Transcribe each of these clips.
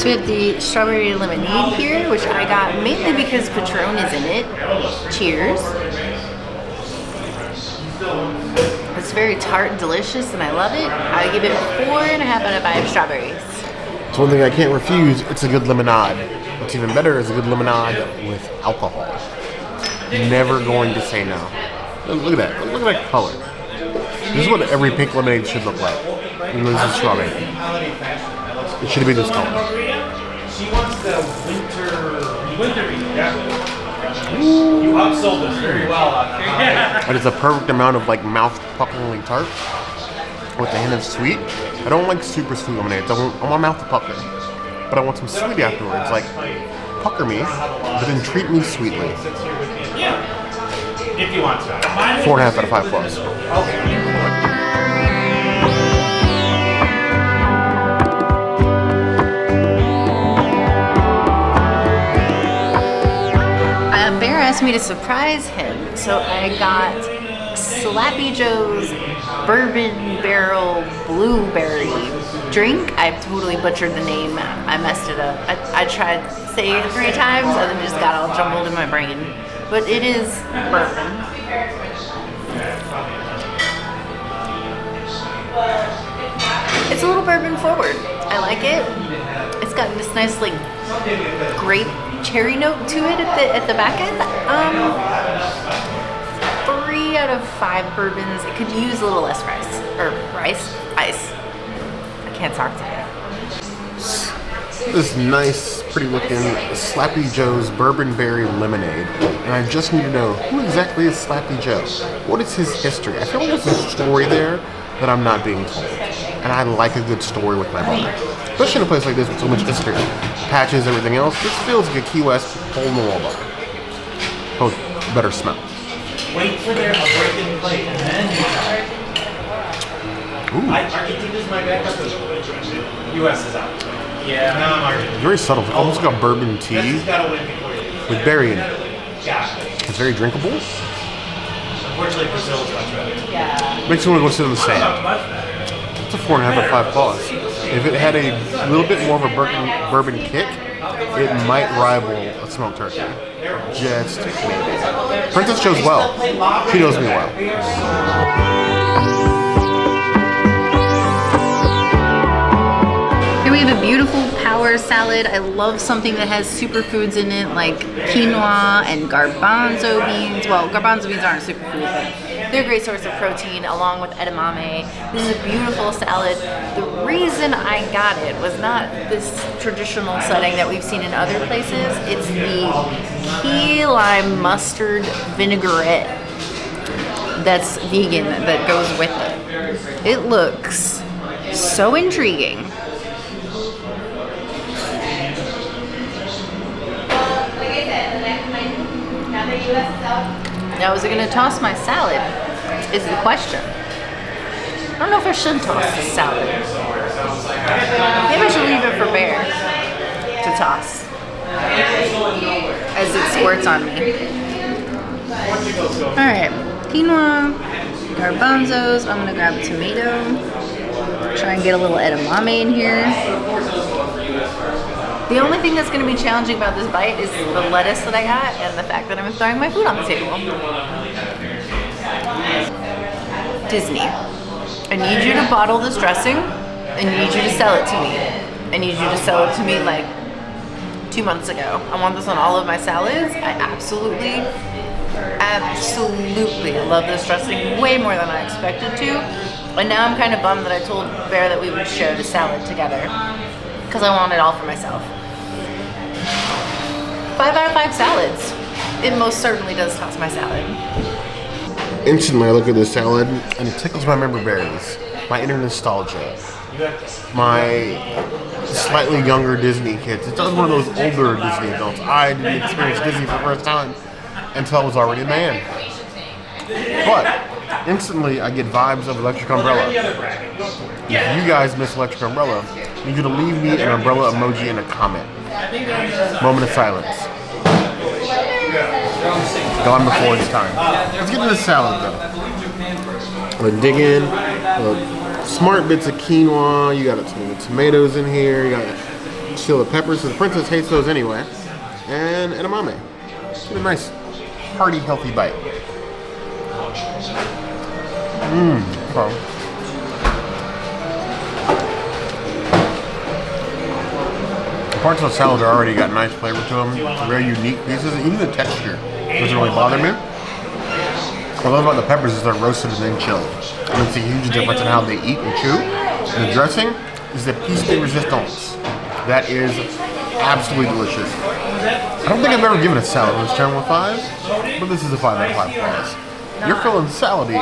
So we have the strawberry lemonade here, which I got mainly because Patrón is in it. Cheers. It's very tart and delicious, and I love it. I give it 4.5 out of 5 strawberries. It's one thing I can't refuse. It's a good lemonade. What's even better is a good lemonade with alcohol. Never going to say no. Look at that. Look at that color. This is what every pink lemonade should look like. And this is strawberry. It should be this color. She wants the winter You upsold this very well on that. But it's a perfect amount of like mouth-puckeringly tart with a hint of sweet. I don't like super sweet lemonade. I want my mouth to pucker. But I want some sweet afterwards. Like, pucker me, but then treat me sweetly. Yeah. If you want to. 4.5 out of 5 plus. Bear asked me to surprise him, so I got Slappy Joe's Bourbon Barrel Blueberry drink. I totally butchered the name. I messed it up. I tried saying it 3 times and then just got all jumbled in my brain. But it is bourbon. It's a little bourbon forward. I like it. It's got this nice like grape cherry note to it at the back end. 3 out of 5 bourbons. It could use a little less ice. I can't talk today. This nice, pretty looking Slappy Joe's Bourbon Berry Lemonade. And I just need to know, who exactly is Slappy Joe? What is his history? I feel like there's a story there that I'm not being told. And I like a good story with my brother. Especially in a place like this with so much history. Patches, everything else. This feels like a Key West hole-in-the-wall bar. Oh, better smell. Wait for their break-in plate and then Ooh. Argentina's my backup. US is out. Yeah. No, I'm Argentina. Very subtle. It's almost got bourbon tea with berry in it. It's very drinkable. Unfortunately, Brazil is much better. Yeah. Makes me want to go sit on the sand. It's a 4.5 out of 5 plus. If it had a little bit more of a bourbon kick, it might rival a smoked turkey. Just maybe. Princess chose well. She knows me well. Here we have a beautiful power salad. I love something that has superfoods in it, like quinoa and garbanzo beans. Well, garbanzo beans aren't a superfood, but they're a great source of protein, along with edamame. This is a beautiful salad. The reason I got it was not this traditional setting that we've seen in other places. It's the key lime mustard vinaigrette that's vegan that goes with it. It looks so intriguing. Now, is it going to toss my salad? Is the question. I don't know if I should toss the salad. Maybe I should leave it for Bear to toss as it squirts on me. Alright, quinoa, garbanzos. I'm going to grab a tomato. Try and get a little edamame in here. The only thing that's going to be challenging about this bite is the lettuce that I got and the fact that I'm throwing my food on the table. Disney, I need you to bottle this dressing. I need you to sell it to me. I need you to sell it to me like 2 months ago. I want this on all of my salads. I absolutely love this dressing way more than I expected to. And now I'm kind of bummed that I told Bear that we would share the salad together because I want it all for myself. 5 out of 5 salads. It most certainly does toss my salad. Instantly, I look at this salad and it tickles my memory berries, my inner nostalgia, my slightly younger Disney kids. It does one of those older Disney adults. I didn't experience Disney for the first time until I was already a man. But instantly, I get vibes of Electric Umbrella. If you guys miss Electric Umbrella, I need you to leave me an umbrella emoji in a comment. Moment of silence. Gone before its time. Let's get to the salad though. I'm gonna dig in. Smart bits of quinoa. You got some tomatoes in here. You got Seal the peppers, so the princess hates those anyway. And edamame. It's a nice, hearty, healthy bite. Okay. Parts of the salad are already got nice flavor to them. Very unique pieces. Even the texture doesn't really bother me. What I love about the peppers is they're roasted and then chilled. And it's a huge difference in how they eat and chew. And the dressing is the piece de resistance. That is absolutely delicious. I don't think I've ever given a salad this channel a 5, but this is a 5 out of 5 plus. You're feeling salady.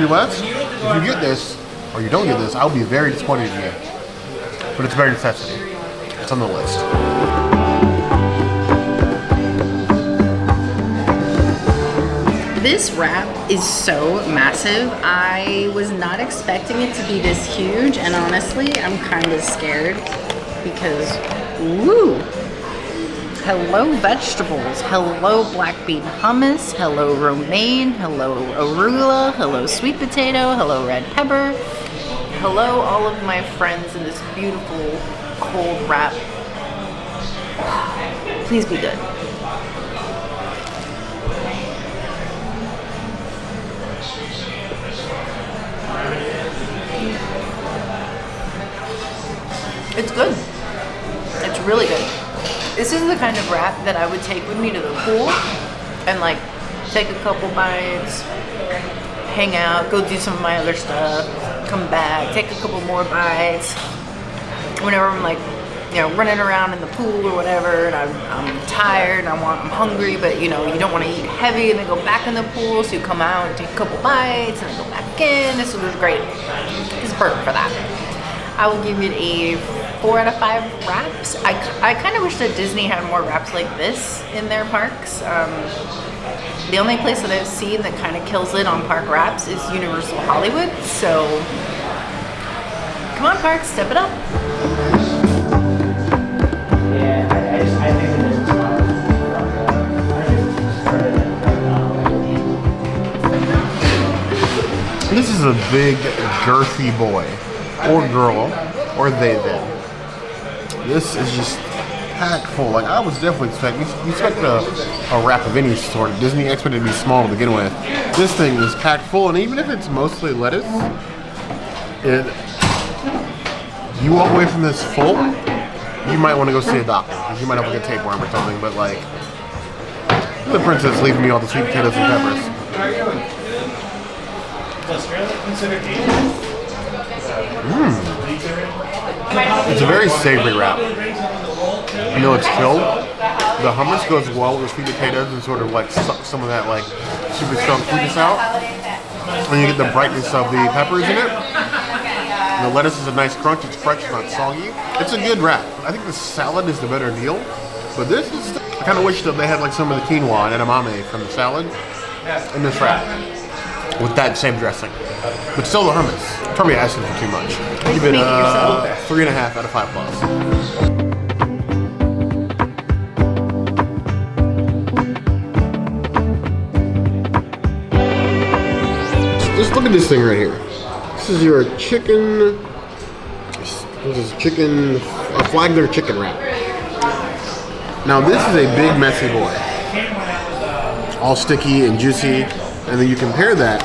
US, if you get this, or you don't get this, I'll be very disappointed in you. But it's very necessity. It's on the list. This wrap is so massive. I was not expecting it to be this huge, and honestly, I'm kind of scared because, woo! Hello vegetables, hello black bean hummus, hello romaine, hello arugula, hello sweet potato, hello red pepper, hello all of my friends in this beautiful cold wrap. Please be good. It's good. It's really good. This is the kind of wrap that I would take with me to the pool and like take a couple bites, hang out, go do some of my other stuff, come back, take a couple more bites. Whenever I'm like, you know, running around in the pool or whatever, and I'm tired and I'm hungry, but you know, you don't want to eat heavy and then go back in the pool, so you come out and take a couple bites and then go back in. This was great. It's perfect for that. I will give it a 4 out of 5 wraps. I kind of wish that Disney had more wraps like this in their parks. The only place that I've seen that kind of kills it on park wraps is Universal Hollywood. So come on, parks, step it up. I think it is. This is a big, girthy boy, or girl, or they, them. This is just packed full. Like, I was definitely expecting, you expect a wrap of any sort. Disney expected it to be small to begin with. This thing is packed full, and even if it's mostly lettuce, you walk away from this full, you might want to go see a doctor. You might have like a tapeworm or something, but like, the princess leaving me all the sweet potatoes and peppers. It's a very savory wrap. You know, it's chilled. The hummus goes well with the sweet potatoes and sort of like sucks some of that like super strong sweetness out. And you get the brightness of the peppers in it. And the lettuce is a nice crunch. It's fresh, it's not soggy. It's a good wrap. I think the salad is the better deal. But this is, I kind of wish that they had like some of the quinoa and edamame from the salad in this wrap with that same dressing. But still the hummus. Probably asking for too much. Give it a 3.5 out of 5 plus. Just look at this thing right here. This is your chicken. This is chicken, a Flagler chicken wrap. Now this is a big messy boy, all sticky and juicy, and then you compare that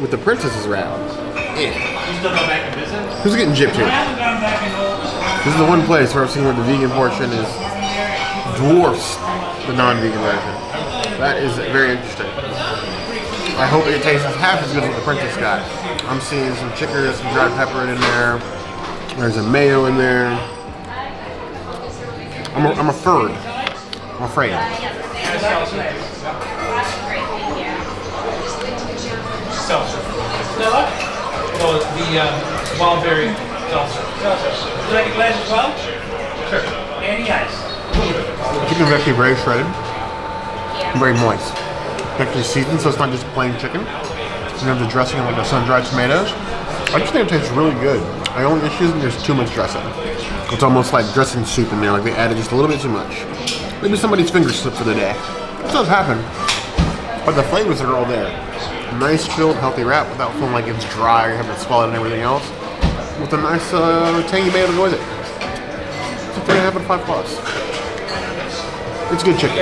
with the princess's wrap. Who's getting gypped here? This is the one place where I've seen where the vegan portion is dwarfs the non-vegan version. That is very interesting. I hope it tastes half as good as what the princess got. I'm seeing some chicken, some dried pepper in there. There's a mayo in there. I'm afraid. I'm afraid. Seltzer. Oh, the wild berry seltzer. Would you like a glass as well? Sure. Any ice? Chicken is actually very shredded. Very moist. Actually seasoned, so it's not just plain chicken. You have the dressing and like the sun-dried tomatoes. I just think it tastes really good. My only issue is there's too much dressing. It's almost like dressing soup in there, like they added just a little bit too much. Maybe somebody's finger slipped for the day. It does happen. But the flavors are all there. Nice, chilled, healthy wrap without feeling like it's dry or having to swallow it and everything else. With a nice tangy mayo to go with it. It's a 3.5 out of 5 plus. It's good chicken.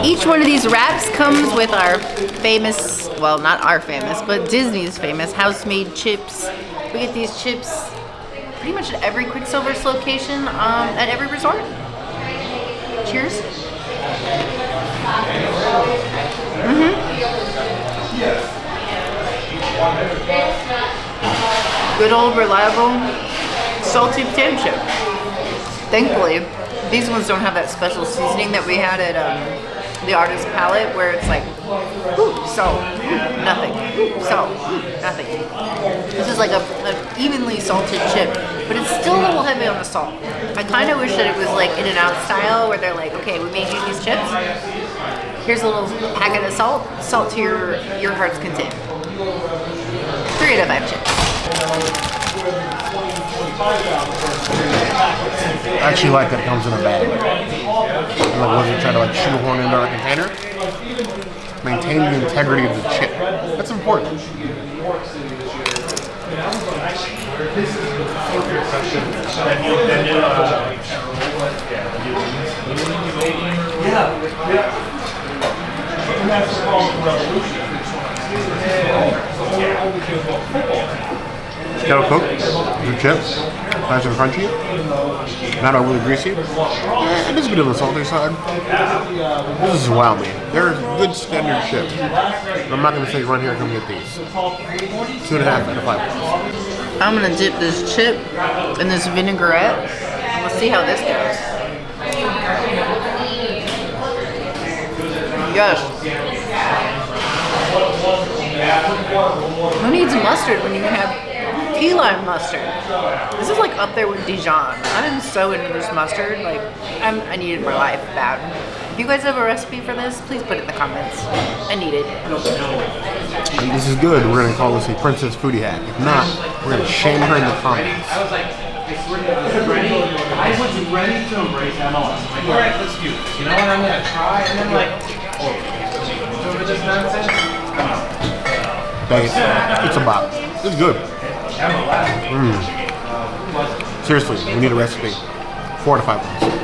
Each one of these wraps comes with our famous, well, not our famous, but Disney's famous house-made chips. We get these chips pretty much at every quick service location at every resort. Cheers. Good old reliable salty potato chip. Thankfully, these ones don't have that special seasoning that we had at the Artist Palette, where it's like, ooh, salt, ooh, nothing, ooh, salt, ooh, nothing. This is like a evenly salted chip, but it's still a little heavy on the salt. I kind of wish that it was like In-N-Out style, where they're like, okay, we made you these chips. Here's a little packet of salt to your heart's content. 3 out of 5 chips. I actually like that it comes in a bag. And like wasn't trying to like shoehorn into our container. Maintain the integrity of the chip. That's important. Kettle cooked, your chips, nice and crunchy, not overly greasy. Yeah, it is a bit on the salty side. This is wow me. They're a good standard chip. I'm not going to say run here and come get these. 2.5 out of 5. I'm gonna dip this chip in this vinaigrette. Let's see how this goes. Yes. Who needs mustard when you can have key lime mustard? This is like up there with Dijon. I'm so into this mustard. Like, I need it in my life bad. If you guys have a recipe for this, please put it in the comments. I need it. And this is good. We're going to call this a princess foodie hack. If not, we're going to shame her in the comments. I was like, I was ready to embrace MLS. Like, all right, let's do this. You know what? I'm going to try. And then like, oh, over this nonsense? Come on. It's a bop. It's good. Seriously, we need a recipe. 4 out of 5 points.